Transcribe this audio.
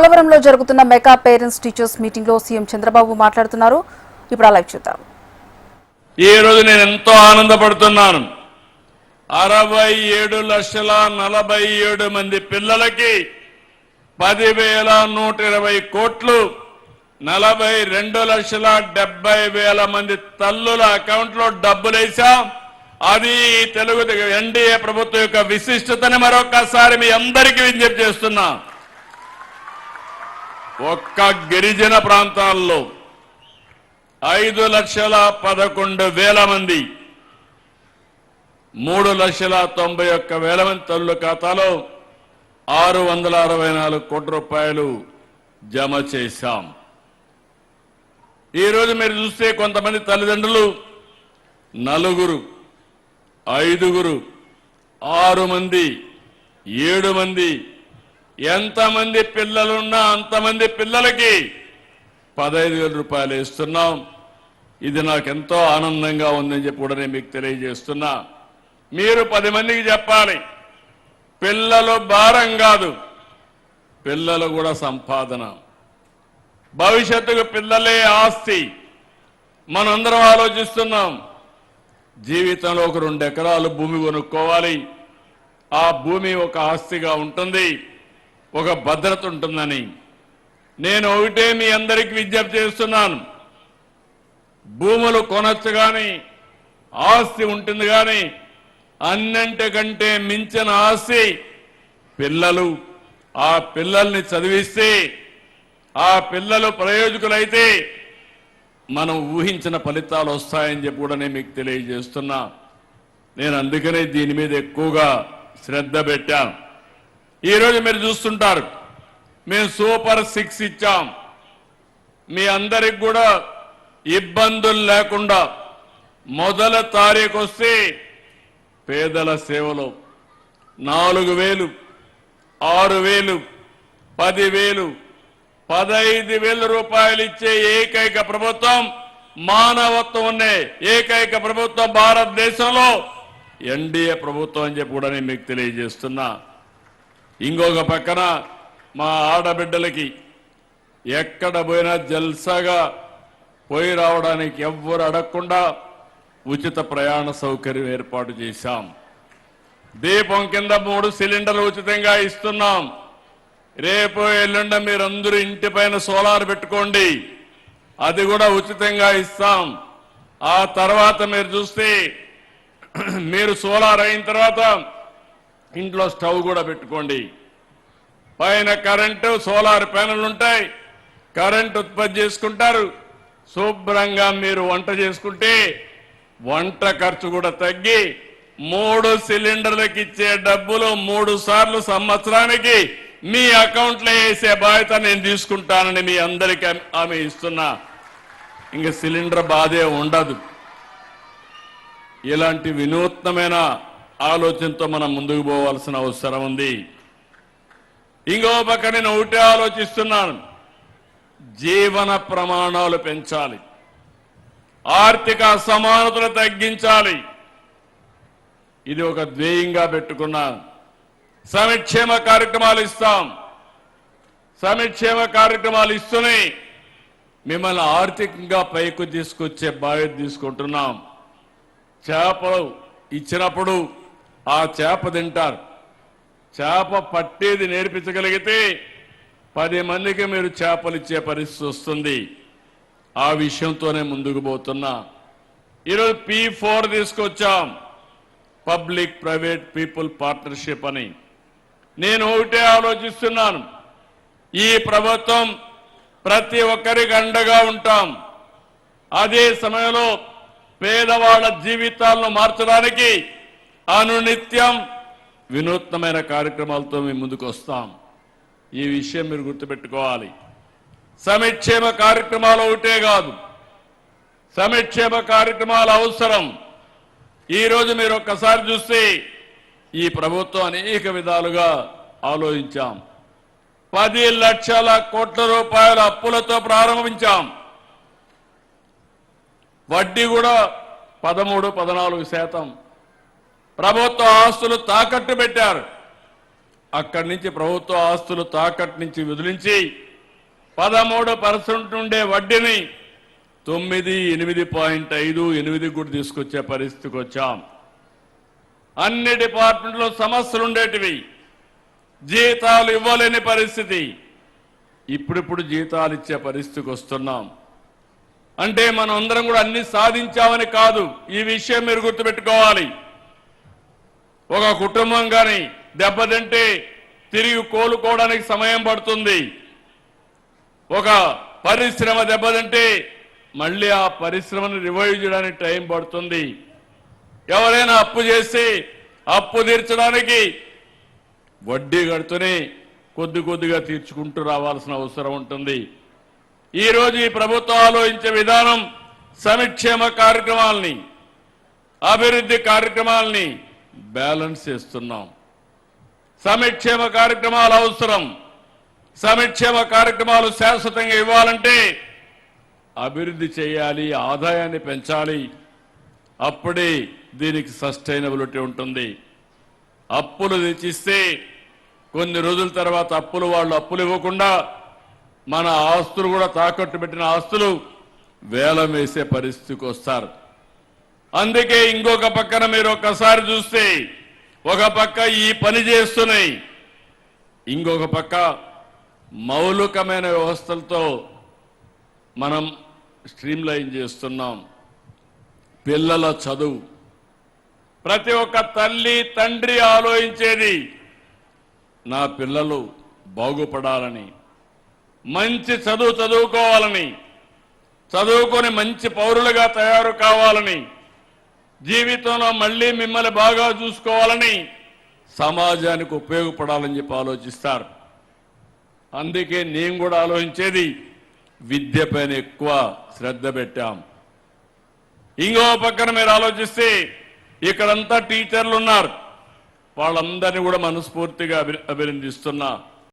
గన్నవరంలో జరుగుతున్న mega parents teachers meeting లో సీఎం చంద్రబాబు మాట్లాడుతున్నారు. ఇప్పుడు లైవ్ చూద్దాం. ఈ రోజు నేను ఎంతో ఆనందపడుతున్నాను. 67,47,000 మంది పిల్లలకి 10,120 కోట్లు 42,70,000 మంది తల్లుల అకౌంట్ లో డబ్బులేసాం. అది తెలుగు ఎన్డీఏ ప్రభుత్వం యొక్క విశిష్టతని మరొకసారి మీ అందరికీ విజ్ఞప్తి చేస్తున్నా. ఒక్క గిరిజన ప్రాంతాల్లో 5,11,000 మంది 3,91,000 మంది తల్లుల ఖాతాలో 664 కోట్ల రూపాయలు జమ చేశాం. ఈరోజు మీరు చూస్తే కొంతమంది తల్లిదండ్రులు 4, 5, 6 మంది 7 మంది ఎంతమంది పిల్లలున్నా అంతమంది పిల్లలకి 15,000 రూపాయలు ఇస్తున్నాం. ఇది నాకెంతో ఆనందంగా ఉందని చెప్పి కూడా నేను మీకు తెలియజేస్తున్నా. మీరు 10 మందికి చెప్పాలి, పిల్లలు భారం కాదు, పిల్లలు కూడా సంపాదన. భవిష్యత్తుకు పిల్లలే ఆస్తి. మనందరం ఆలోచిస్తున్నాం, జీవితంలో ఒక 2 ఎకరాలు భూమి కొనుక్కోవాలి, ఆ భూమి ఒక ఆస్తిగా ఉంటుంది, ఒక భద్రత ఉంటుందని. నేను ఒకటే మీ అందరికీ విజ్ఞప్తి చేస్తున్నాను, భూములు కొనొచ్చు కానీ ఆస్తి ఉంటుంది కానీ అన్నింటికంటే మించిన ఆస్తి పిల్లలు. ఆ పిల్లల్ని చదివిస్తే ఆ పిల్లలు ప్రయోజకులైతే మనం ఊహించిన ఫలితాలు వస్తాయని చెప్పి కూడా నేను మీకు తెలియజేస్తున్నా. నేను అందుకనే దీని మీద ఎక్కువగా శ్రద్ధ పెట్టాను. ఈరోజు మీరు చూస్తుంటారు, మేము సూపర్ 6 ఇచ్చాం. మీ అందరికి కూడా ఇబ్బందులు లేకుండా మొదటి తారీఖు వస్తే పేదల సేవలో 4,000, 6,000, 10,000, 15,000 రూపాయలు ఇచ్చే ఏకైక ప్రభుత్వం, మానవత్వం ఉండే ఏకైక ప్రభుత్వం భారతదేశంలో ఎన్డీఏ ప్రభుత్వం అని చెప్పి కూడా నేను మీకు తెలియజేస్తున్నా. ఇంకొక పక్కన మా ఆడబిడ్డలకి ఎక్కడ పోయినా జల్సాగా పోయి రావడానికి ఎవ్వరు అడగకుండా ఉచిత ప్రయాణ సౌకర్యం ఏర్పాటు చేశాం. దీపం కింద 3 సిలిండర్లు ఉచితంగా ఇస్తున్నాం. రేపు ఎల్లుండ మీరందరూ ఇంటి పైన సోలార్ పెట్టుకోండి, అది కూడా ఉచితంగా ఇస్తాం. ఆ తర్వాత మీరు చూస్తే మీరు సోలార్ అయిన తర్వాత ఇంట్లో స్టవ్ కూడా పెట్టుకోండి. పైన కరెంటు సోలార్ ప్యానెల్ ఉంటాయి, కరెంట్ ఉత్పత్తి చేసుకుంటారు. శుభ్రంగా మీరు వంట చేసుకుంటే వంట ఖర్చు కూడా తగ్గి 3 సిలిండర్లకు ఇచ్చే డబ్బులు 3 సార్లు సంవత్సరానికి మీ అకౌంట్లో వేసే బాధ్యత నేను తీసుకుంటానని మీ అందరికీ హామీ ఇస్తున్నా. ఇంక సిలిండర్ బాధే ఉండదు. ఇలాంటి వినూత్నమైన ఆలోచనతో మనం ముందుకు పోవాల్సిన అవసరం ఉంది. ఇంకో పక్క నేను ఒకటే ఆలోచిస్తున్నాను, జీవన ప్రమాణాలు పెంచాలి, ఆర్థిక అసమానతలు తగ్గించాలి. ఇది ఒక ధ్యేయంగా పెట్టుకున్నాను. సంక్షేమ కార్యక్రమాలు ఇస్తాం. సంక్షేమ కార్యక్రమాలు ఇస్తూనే మిమ్మల్ని ఆర్థికంగా పైకి తీసుకొచ్చే బాధ్యత తీసుకుంటున్నాం. చేపలు ఇచ్చినప్పుడు ఆ చేప తింటారు. చేప పట్టేది నేర్పించగలిగితే 10 మందికి మీరు చేపలు ఇచ్చే పరిస్థితి వస్తుంది. ఆ విషయంతోనే ముందుకు పోతున్నా. ఈరోజు P4 తీసుకొచ్చాం, పబ్లిక్ ప్రైవేట్ పీపుల్ పార్ట్నర్షిప్ అని. నేను ఒకటే ఆలోచిస్తున్నాను, ఈ ప్రభుత్వం ప్రతి ఒక్కరికి అండగా ఉంటాం. అదే సమయంలో పేదవాళ్ల జీవితాలను మార్చడానికి అనునిత్యం వినూత్నమైన కార్యక్రమాలతో మేము ముందుకు వస్తాం. ఈ విషయం మీరు గుర్తుపెట్టుకోవాలి. సంక్షేమ కార్యక్రమాలు ఒకటే కాదు, సంక్షేమ కార్యక్రమాలు అవసరం. ఈరోజు మీరు ఒక్కసారి చూస్తే ఈ ప్రభుత్వం అనేక విధాలుగా ఆలోచించాం. 10 లక్షల కోట్ల రూపాయల అప్పులతో ప్రారంభించాం. వడ్డీ కూడా 13-14%. ప్రభుత్వ ఆస్తులు తాకట్టు పెట్టారు. అక్కడి నుంచి ప్రభుత్వ ఆస్తులు తాకట్టు నుంచి విదిలించి 13% ఉండే వడ్డీని 9, 8.5, 8 కూడా తీసుకొచ్చే పరిస్థితికి వచ్చాం. అన్ని డిపార్ట్మెంట్లో సమస్యలు ఉండేటివి, జీతాలు ఇవ్వలేని పరిస్థితి. ఇప్పుడిప్పుడు జీతాలు ఇచ్చే పరిస్థితికి వస్తున్నాం. అంటే మనం అందరం కూడా అన్ని సాధించామని కాదు, ఈ విషయం మీరు గుర్తుపెట్టుకోవాలి. ఒక కుటుంబం కానీ దెబ్బతింటే తిరిగి కోలుకోవడానికి సమయం పడుతుంది. ఒక పరిశ్రమ దెబ్బతింటే మళ్ళీ ఆ పరిశ్రమను రివైవ్ చేయడానికి టైం పడుతుంది. ఎవరైనా అప్పు చేసి అప్పు తీర్చడానికి వడ్డీ కడుతూనే కొద్ది కొద్దిగా తీర్చుకుంటూ రావాల్సిన అవసరం ఉంటుంది. ఈరోజు ఈ ప్రభుత్వం ఆలోచించే విధానం సంక్షేమ కార్యక్రమాలని, అభివృద్ధి కార్యక్రమాలని బ్యాలెన్స్ చేస్తున్నాం. సంక్షేమ కార్యక్రమాలు అవసరం. సంక్షేమ కార్యక్రమాలు శాశ్వతంగా ఇవ్వాలంటే అభివృద్ధి చేయాలి, ఆదాయాన్ని పెంచాలి. అప్పుడే దీనికి సస్టైనబిలిటీ ఉంటుంది. అప్పులు తెచ్చిస్తే కొన్ని రోజుల తర్వాత వాళ్ళు అప్పులు ఇవ్వకుండా మన ఆస్తులు కూడా తాకట్టు పెట్టిన ఆస్తులు వేలం వేసే పరిస్థితికి వస్తారు. అందుకే ఇంకొక పక్కన మీరు ఒక్కసారి చూస్తే ఒక పక్క ఈ పని చేస్తున్నాయి, ఇంకొక పక్క మౌలికమైన వ్యవస్థలతో మనం స్ట్రీమ్లైన్ చేస్తున్నాం. పిల్లల చదువు ప్రతి ఒక్క తల్లి తండ్రి ఆలోచించేది నా పిల్లలు బాగుపడాలని, మంచి చదువు చదువుకోవాలని, చదువుకొని మంచి పౌరులుగా తయారు కావాలని, జీవితంలో మళ్ళీ మిమ్మల్ని బాగా చూసుకోవాలని, సమాజానికి ఉపయోగపడాలని చెప్పి ఆలోచిస్తారు. అందుకే నేను కూడా ఆలోచించేది విద్య పైన ఎక్కువ శ్రద్ధ పెట్టాం. ఇంకో పక్కన మీరు ఆలోచిస్తే ఇక్కడంతా టీచర్లు ఉన్నారు, వాళ్ళందరినీ కూడా మనస్ఫూర్తిగా అభినందిస్తున్నా.